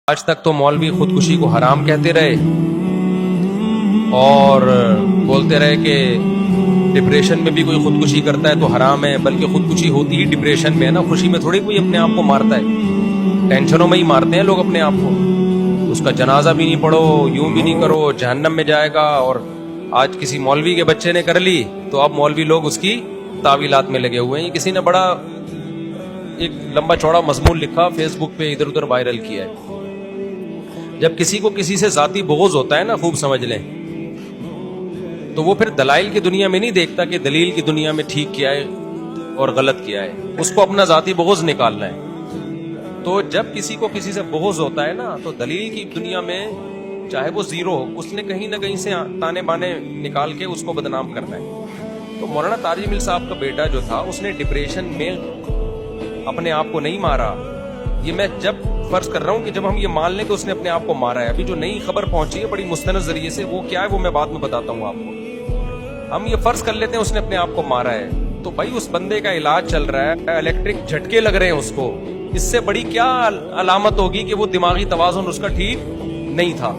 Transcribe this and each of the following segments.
آج تک تو مولوی خودکشی کو حرام کہتے رہے اور بولتے رہے کہ ڈپریشن میں بھی کوئی خودکشی کرتا ہے تو حرام ہے، بلکہ خودکشی ہوتی ہی ڈپریشن میں ہے نا، خوشی میں تھوڑی کوئی اپنے آپ کو مارتا ہے، ٹینشنوں میں ہی مارتے ہیں لوگ اپنے آپ کو۔ اس کا جنازہ بھی نہیں پڑھو، یوں بھی نہیں کرو، جہنم میں جائے گا۔ اور آج کسی مولوی کے بچے نے کر لی تو اب مولوی لوگ اس کی تعویلات میں لگے ہوئے ہیں۔ کسی نے بڑا ایک لمبا چوڑا مضمون لکھا، فیس بک پہ ادھر ادھر وائرل کیا ہے۔ جب کسی کو کسی سے ذاتی بغض ہوتا ہے نا، خوب سمجھ لیں، تو وہ پھر دلائل کی دنیا میں نہیں دیکھتا کہ دلیل کی دنیا میں ٹھیک کیا ہے اور غلط کیا ہے، اس کو اپنا ذاتی بغض نکالنا ہے۔ تو جب کسی کو کسی سے بغض ہوتا ہے نا، تو دلیل کی دنیا میں چاہے وہ زیرو ہو، اس نے کہیں نہ کہیں سے تانے بانے نکال کے اس کو بدنام کرنا ہے۔ تو مولانا طارق مل صاحب کا بیٹا جو تھا، اس نے ڈپریشن میں اپنے آپ کو نہیں مارا۔ یہ میں جب فرض کر رہا ہوں کہ جب ہم یہ مان لیں کہ اس نے اپنے آپ کو مارا ہے، ابھی جو نئی خبر پہنچی ہے بڑی مستند ذریعے سے، وہ کیا ہے وہ میں بعد میں بتاتا ہوں آپ کو۔ ہم یہ فرض کر لیتے ہیں اس نے اپنے آپ کو مارا ہے، تو بھائی اس بندے کا علاج چل رہا ہے، الیکٹرک جھٹکے لگ رہے ہیں اس کو، اس سے بڑی کیا علامت ہوگی کہ وہ دماغی توازن اس کا ٹھیک نہیں تھا؟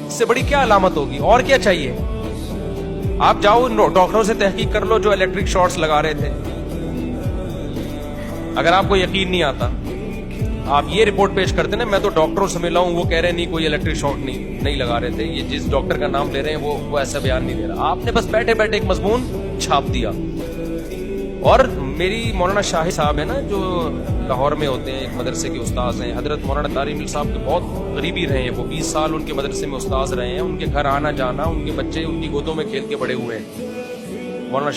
اس سے بڑی کیا علامت ہوگی؟ اور کیا چاہیے؟ آپ جاؤ ڈاکٹروں سے تحقیق کر لو جو الیکٹرک شارٹس لگا رہے تھے۔ اگر آپ کو یقین نہیں آتا، آپ یہ رپورٹ پیش کرتے نا، میں تو ڈاکٹروں سے ملا ہوں، وہ کہہ رہے نہیں کوئی الیکٹرک شارٹ نہیں لگا رہے تھے، یہ جس ڈاکٹر کا نام لے رہے ہیں وہ ایسا بیان نہیں دے رہا۔ آپ نے بس بیٹھے بیٹھے ایک مضمون چھاپ دیا۔ اور میری مولانا شاہد صاحب ہے نا، جو لاہور میں ہوتے ہیں، ایک مدرسے کے استاذ ہیں، حضرت مولانا طارق مل صاحب کے بہت قریبی رہے ہیں، وہ 20 سال ان کے مدرسے میں استاذ رہے ہیں، ان کے گھر آنا جانا، ان کے بچے ان کی گودوں میں کھیل کے بڑے ہوئے ہیں مولانا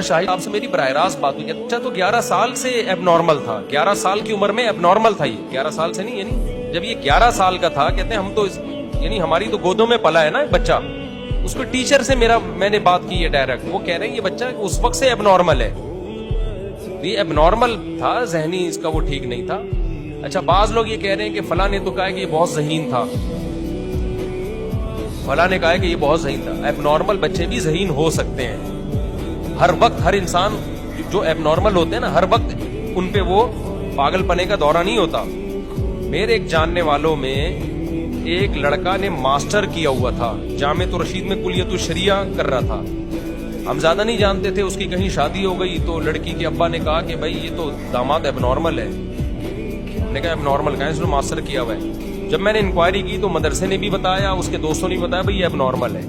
شاہد آپ سے میری براہ راست بات ہوئی۔ اچھا تو 11 سال سے اب نارمل تھا، 11 سال کی عمر میں اب نارمل تھا، یہ 11 سال سے نہیں، یعنی جب یہ 11 سال کا تھا، کہتے ہیں ہم تو یعنی ہماری تو گودوں میں پلا ہے نا ایک بچہ، اس کو ٹیچر سے میں نے بات کی ہے ڈائریکٹ، وہ کہہ رہے ہیں یہ بچہ اس وقت سے اب نارمل ہے، یہ اب نارمل تھا، ذہنی اس کا وہ ٹھیک نہیں تھا۔ اچھا بعض لوگ یہ کہہ رہے ہیں کہ فلاں نے تو کہا کہ یہ بہت ذہین تھا، فلاں نے کہا کہ یہ بہت ذہین تھا۔ اب نارمل بچے بھی ذہین ہو سکتے ہیں، ہر وقت ہر انسان جو ایب نارمل ہوتے ہیں نا، ہر وقت ان پہ وہ پاگل پنے کا دورہ نہیں ہوتا۔ میرے ایک جاننے والوں میں ایک لڑکا نے ماسٹر کیا ہوا تھا، جامعۃ الرشید میں کلیۃ الشریعہ کر رہا تھا، ہم زیادہ نہیں جانتے تھے، اس کی کہیں شادی ہو گئی تو لڑکی کے ابا نے کہا کہ بھائی یہ تو داماد ایب نارمل ہے۔ ہم نے کہا ایب نارمل کہاں ہے، اس نے ماسٹر کیا ہوا ہے۔ جب میں نے انکوائری کی تو مدرسے نے بھی بتایا، اس کے دوستوں نے بھی بتایا بھائی یہ ایب نارمل ہے،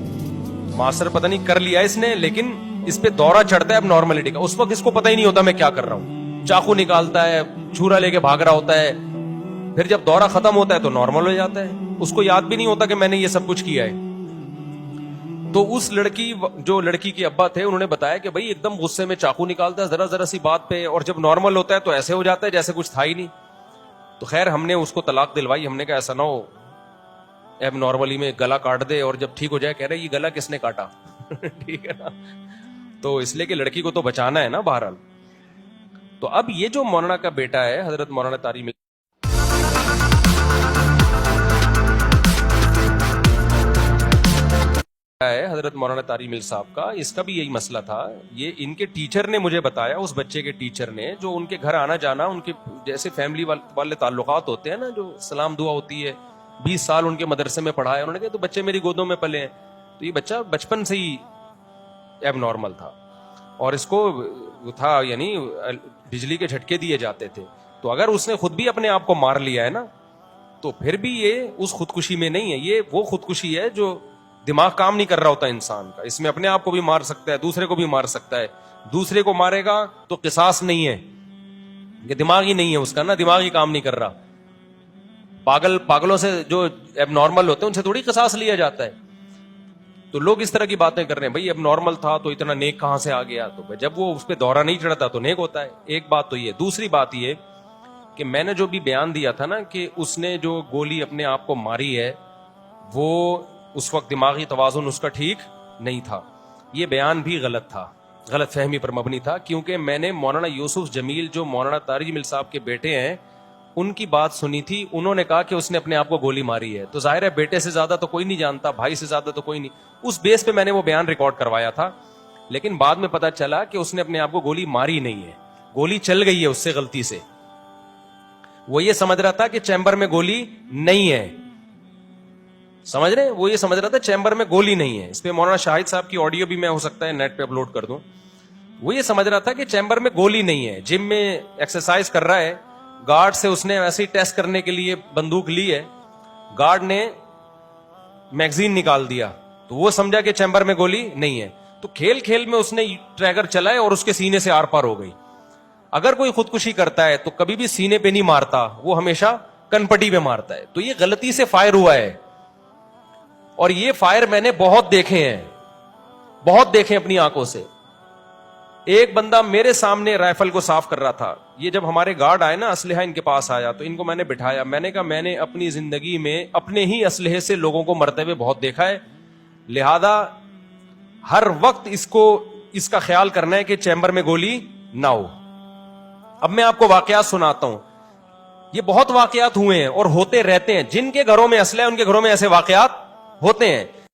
ماسٹر پتہ نہیں کر لیا اس نے، لیکن اس پہ دورہ چڑھتا ہے اب نارملٹی کا۔ اس وقت اس کو پتہ ہی نہیں ہوتا میں کیا کر رہا ہوں، چاقو نکالتا ہے، چھرا لے کے بھاگ رہا ہوتا ہے، پھر جب دورہ ختم ہوتا ہے تو نارمل ہو جاتا ہے، اس کو یاد بھی نہیں ہوتا کہ میں نے یہ سب کچھ کیا ہے۔ تو اس جو لڑکی کے ابا تھے، انہوں نے بتایا کہ بھائی ایک دم غصے میں چاقو نکالتا ہے ذرا ذرا سی بات پہ، اور جب نارمل ہوتا ہے تو ایسے ہو جاتا ہے جیسے کچھ تھا ہی نہیں۔ تو خیر ہم نے اس کو طلاق دلوائی، ہم نے کہا ایسا نہ ہو اب نارملی میں گلا کاٹ دے اور جب ٹھیک ہو جائے کہہ رہے یہ گلا کس نے کاٹا ٹھیک ہے نا، تو اس لیے کہ لڑکی کو تو بچانا ہے نا بہرحال۔ تو اب یہ جو مولانا کا بیٹا ہے حضرت مولانا طارق حضرت مولانا طارق مل صاحب کا، اس کا بھی یہی مسئلہ تھا۔ یہ ان کے ٹیچر نے مجھے بتایا، اس بچے کے ٹیچر نے، جو ان کے گھر آنا جانا، ان کے جیسے فیملی والے تعلقات ہوتے ہیں نا، جو سلام دعا ہوتی ہے، 20 سال ان کے مدرسے میں پڑھا ہے، انہوں نے کہا تو بچے میری گودوں میں پلے ہیں، تو یہ بچہ بچپن سے ہی ایب نارمل تھا، اور اس کو تھا یعنی بجلی کے جھٹکے دیے جاتے تھے۔ تو اگر اس نے خود بھی اپنے آپ کو مار لیا ہے نا، تو پھر بھی یہ اس خودکشی میں نہیں ہے، یہ وہ خودکشی ہے جو دماغ کام نہیں کر رہا ہوتا انسان کا، اس میں اپنے آپ کو بھی مار سکتا ہے، دوسرے کو بھی مار سکتا ہے، دوسرے کو مارے گا تو قصاص نہیں ہے، یہ دماغ ہی نہیں ہے اس کا نا، دماغ ہی کام نہیں کر رہا۔ پاگلوں سے جو ایب نارمل ہوتے ہیں ان سے تھوڑی قصاص لیا جاتا ہے۔ تو لوگ اس طرح کی باتیں کر رہے ہیں، بھائی اب نارمل تھا تو اتنا نیک کہاں سے آ گیا، تو جب وہ اس پہ دورہ نہیں چڑھتا تو نیک ہوتا ہے۔ ایک بات تو یہ، دوسری بات یہ کہ میں نے جو بھی بیان دیا تھا نا کہ اس نے جو گولی اپنے آپ کو ماری ہے، وہ اس وقت دماغی توازن اس کا ٹھیک نہیں تھا، یہ بیان بھی غلط تھا، غلط فہمی پر مبنی تھا، کیونکہ میں نے مولانا یوسف جمیل جو مولانا طارق مل صاحب کے بیٹے ہیں ان کی بات سنی تھی، انہوں نے کہا کہ اس نے اپنے آپ کو گولی ماری ہے، تو ظاہر ہے بیٹے سے زیادہ تو کوئی نہیں جانتا، بھائی سے زیادہ تو کوئی نہیں، اس بیس پہ میں نے وہ بیان ریکارڈ کروایا تھا، لیکن بعد میں پتا چلا کہ اس نے اپنے آپ کو گولی ماری نہیں ہے، گولی چل گئی ہے اس سے غلطی سے۔ وہ یہ سمجھ رہا تھا کہ چیمبر میں گولی نہیں ہے. سمجھ رہے ہیں؟ وہ یہ سمجھ رہا تھا چیمبر میں گولی نہیں ہے. اس پہ مولانا شاہد صاحب کی آڈیو بھی میں ہو سکتا ہے نیٹ پہ اپلوڈ کر دوں. وہ یہ سمجھ رہا تھا کہ چیمبر میں گولی نہیں ہے. جم میں ایکسرسائز کر رہا ہے, گارڈ سے اس نے ویسے ہی ٹیسٹ کرنے کے لیے بندوق لی ہے, گارڈ نے میگزین نکال دیا تو وہ سمجھا کہ چیمبر میں گولی نہیں ہے. تو کھیل کھیل میں اس نے ٹریگر چلائے اور اس کے سینے سے آر پار ہو گئی. اگر کوئی خودکشی کرتا ہے تو کبھی بھی سینے پہ نہیں مارتا, وہ ہمیشہ کنپٹی پہ مارتا ہے. تو یہ غلطی سے فائر ہوا ہے, اور یہ فائر میں نے بہت دیکھے ہیں, بہت دیکھے اپنی آنکھوں سے. ایک بندہ میرے سامنے رائفل کو صاف کر رہا تھا. یہ جب ہمارے گارڈ آئے نا, اسلحہ ان کے پاس آیا تو ان کو میں نے بٹھایا. میں نے کہا میں نے اپنی زندگی میں اپنے ہی اسلحے سے لوگوں کو مرتے ہوئے بہت دیکھا ہے, لہذا ہر وقت اس کا خیال کرنا ہے کہ چیمبر میں گولی نہ ہو. اب میں آپ کو واقعات سناتا ہوں. یہ بہت واقعات ہوئے ہیں اور ہوتے رہتے ہیں. جن کے گھروں میں اسلحہ ہے ان کے گھروں میں ایسے واقعات ہوتے ہیں.